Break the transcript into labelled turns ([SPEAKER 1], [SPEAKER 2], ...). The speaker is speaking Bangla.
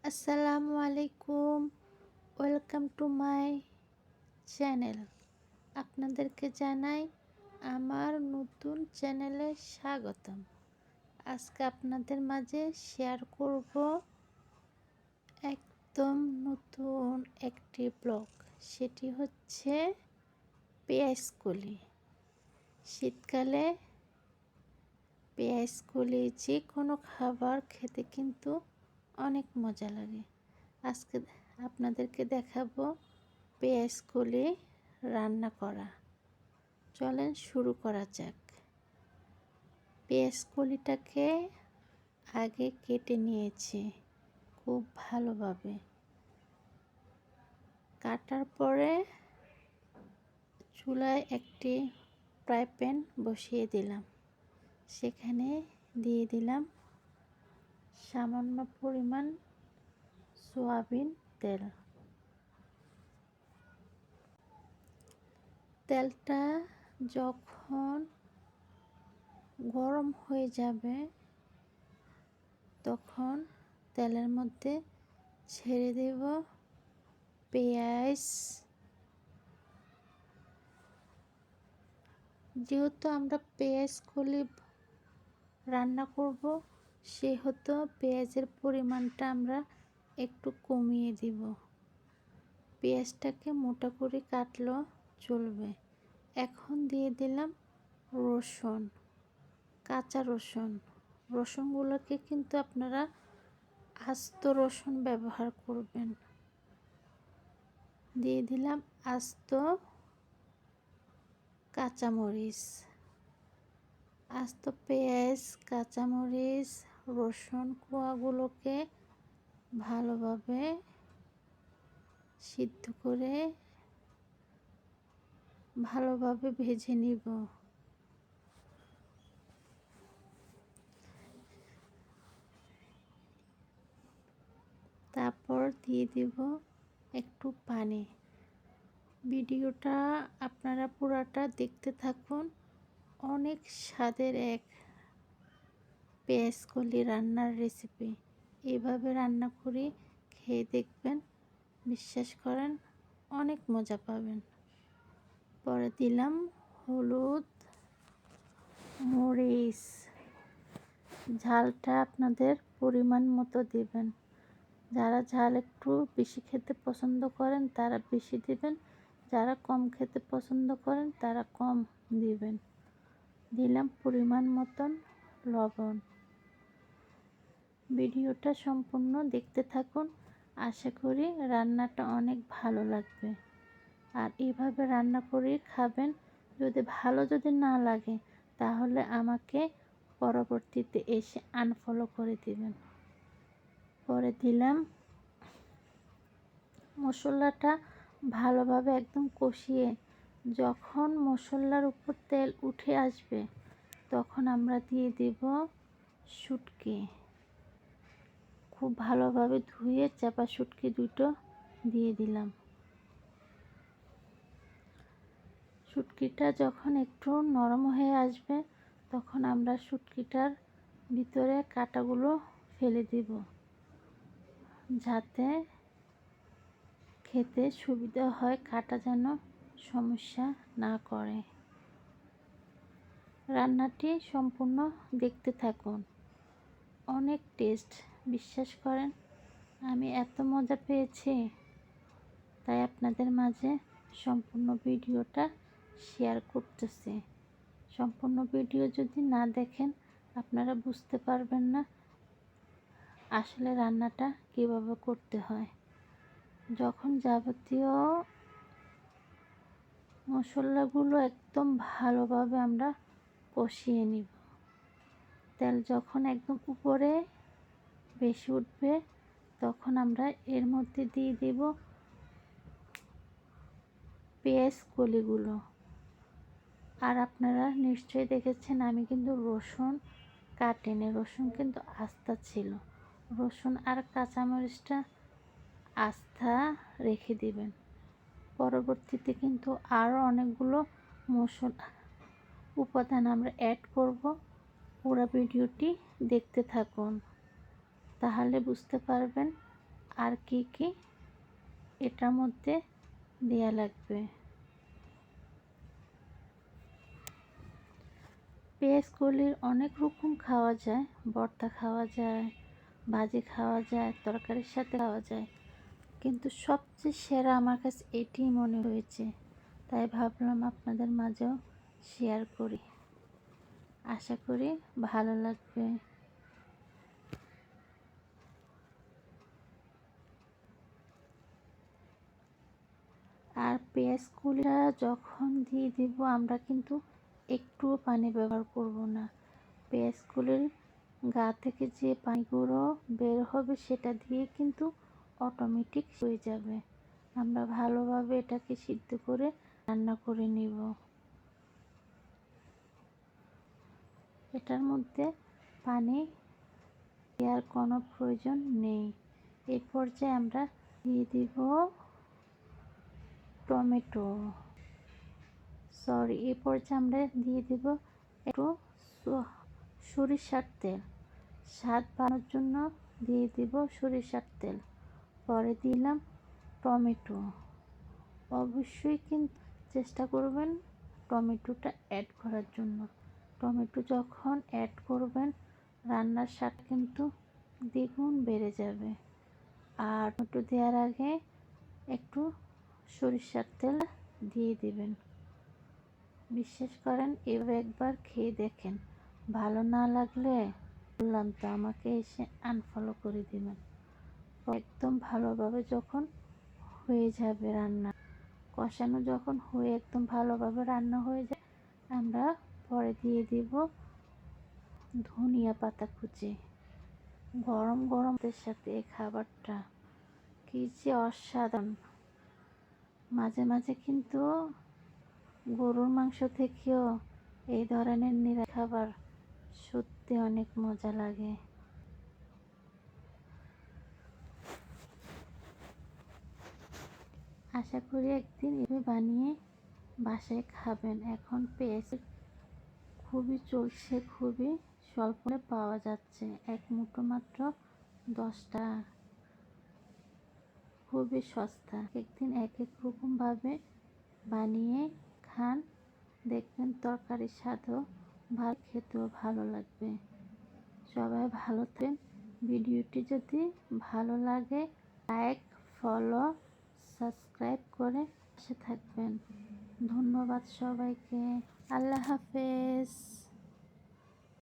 [SPEAKER 1] আসসালামু আলাইকুম। Welcome to my channel. আপনাদেরকে জানাই আমার নতুন চ্যানেলে স্বাগতম। আজকে আপনাদের মাঝে শেয়ার করব একদম নতুন একটি ব্লগ। সেটি হচ্ছে পেঁয়াজকলি। শীতকালে পেঁয়াজকলি যে কোনো খাবার খেতে কিন্তু অনেক মজা লাগে। আজকে আপনাদেরকে দেখাবো পেঁয়াজকলি রান্না করা। চলেন শুরু করা যাক। পেঁয়াজকলিটাকে আগে কেটে নিয়েছি খুব ভালোভাবে। কাটার পরে চুলায় একটি ফ্রাই প্যান বসিয়ে দিলাম। সেখানে দিয়ে দিলাম সামান্য পরিমাণ সয়াবিন তেল। তেলটা যখন গরম হয়ে যাবে তখন তেলের মধ্যে ছেড়ে দেব পেঁয়াজ। যেহেতু আমরা পেঁয়াজকলি রান্না করব সেহেতু পেঁয়াজের পরিমাণটা আমরা একটু কমিয়ে দিব। পেঁয়াজটাকে মোটা করে কাটলেও চলবে। এখন দিয়ে দিলাম রসুন, কাঁচা রসুন। রসুনগুলোকে কিন্তু আপনারা আস্ত রসুন ব্যবহার করবেন। দিয়ে দিলাম আস্ত কাঁচামরিচ। আস্ত পেঁয়াজ, কাঁচামরিচ, রসুন কোয়াগুলোকে ভালোভাবে সিদ্ধ করে ভালোভাবে ভেজে নিব। তারপর দিয়ে দিব একটু পানি। ভিডিওটা আপনারা পুরাটা দেখতে থাকুন। অনেক স্বাদের এক পেঁয়াজকলি রান্নার রেসিপি। এভাবে রান্না করে খেয়ে দেখবেন, বিশ্বাস করেন অনেক মজা পাবেন। পরে দিলাম হলুদ, মরিচ। ঝালটা আপনাদের পরিমাণ মতো দিবেন। যারা ঝাল একটু বেশি খেতে পছন্দ করেন তারা বেশি দিবেন, যারা কম খেতে পছন্দ করেন তারা কম দিবেন। দিলাম পরিমাণ মতন লবণ। ভিডিওটা সম্পূর্ণ দেখতে থাকুন। আশা করি রান্নাটা অনেক ভালো লাগবে। আর এইভাবে রান্না করে খাবেন। যদি না লাগে তাহলে আমাকে পরবর্তীতে এসে আনফলো করে দিবেন। পরে দিলাম মশলাটা ভালোভাবে একদম কষিয়ে যখন মশলার উপর তেল উঠে আসবে তখন আমরা দিয়ে দেব শুটকি। খুব ভালোভাবে ধুয়ে চাপা শুটকি দুটো দিয়ে দিলাম। শুটকিটা যখন একটু নরম হয়ে আসবে তখন আমরা শুটকিটার ভিতরে কাঁটাগুলো ফেলে দিব, যাতে খেতে সুবিধা হয়, কাঁটা যেন সমস্যা না করে। রান্নাটি সম্পূর্ণ দেখতে থাকুন। অনেক টেস্ট, বিশ্বাস করেন। আমি এত মজা পেয়েছি তাই আপনাদের মাঝে সম্পূর্ণ ভিডিওটা শেয়ার করতেছি। সম্পূর্ণ ভিডিও যদি না দেখেন আপনারা বুঝতে পারবেন না আসলে রান্নাটা কিভাবে করতে হয়। যখন যাবতীয় মশলাগুলো একদম ভালোভাবে আমরা কষিয়ে নিব, তেল যখন একদম উপরে বেশি উঠবে তখন আমরা এর মধ্যে দিয়ে দেব পেঁয়াজকলিগুলো। আর আপনারা নিশ্চয়ই দেখেছেন আমি কিন্তু রসুন কাটিনি, রসুন কিন্তু আস্তা ছিল। রসুন আর কাঁচামরিচটা আস্থা রেখে দিবেন। পরবর্তীতে কিন্তু আরও অনেকগুলো মশলা উপাদান আমরা অ্যাড করব। পুরো ভিডিওটি দেখতে থাকুন, তাহলে বুঝতে পারবেন আর কি কি এটার মধ্যে দেয়া লাগবে। পেঁয়াজকলির অনেক রকম খাওয়া যায়, ভর্তা খাওয়া যায়, ভাজি খাওয়া যায়, তরকারির সাথে খাওয়া যায়, কিন্তু সবচেয়ে সেরা আমার কাছে এটিই মনে হয়েছে, তাই ভাবলাম আপনাদের মাঝেও শেয়ার করি। আশা করি ভালো লাগবে। আর পেঁয়াজগুলো যখন দিয়ে দিব আমরা কিন্তু একটুও পানি ব্যবহার করব না। পেঁয়াজগুলির গা থেকে যে পানিগুলো বের হবে সেটা দিয়ে কিন্তু অটোমেটিক হয়ে যাবে। আমরা ভালোভাবে এটাকে সিদ্ধ করে রান্না করে নিব। এটার মধ্যে পানি দেওয়ার কোনো প্রয়োজন নেই। এই পর্যায়ে আমরা দিয়ে দিব এই পর্যায়ে আমরা দিয়ে দিব একটু সরিষার তেল। স্বাদ বাড়ানোর জন্য দিয়ে দিব সরিষার তেল। পরে দিলাম টমেটো। অবশ্যই কিন্তু চেষ্টা করবেন টমেটোটা অ্যাড করার জন্য। টমেটো যখন অ্যাড করবেন রান্নার স্বাদ কিন্তু দ্বিগুণ বেড়ে যাবে। আর টমেটো দেওয়ার আগে একটু সরিষার তেল দিয়ে দিবেন। বিশ্বাস করেন এভাবে একবার খেয়ে দেখেন, ভালো না লাগলে বললাম তো আমাকে এসে আনফলো করে দিবেন। একদম ভালোভাবে যখন হয়ে যাবে রান্না, কষানো যখন হয়ে একদম ভালোভাবে রান্না হয়ে যায়, আমরা পরে দিয়ে দিব ধনিয়া পাতা কুচি। গরম গরমের সাথে এই খাবারটা কি যে অসাধারণ। মাঝে মাঝে কিন্তু গরুর মাংস থেকেও এই ধরনের নিরামিষ খাবার সত্যি অনেক মজা লাগে। আশা করি একদিন এভাবে বানিয়ে বাসায় খাবেন। এখন পেঁয়াজ খুবই চলছে, খুবই স্বল্প পাওয়া যাচ্ছে, এক মুঠো মাত্র 10 টাকা, খুবই সস্তা। একদিন এক এক রকমভাবে বানিয়ে খান, দেখবেন তরকারির স্বাদও ভালো, খেতেও ভালো লাগবে। সবাই ভালো থাকবেন। ভিডিওটি যদি ভালো লাগে লাইক, ফলো, সাবস্ক্রাইব করে পাশে থাকবেন। ধন্যবাদ সবাইকে। আল্লাহ হাফেজ।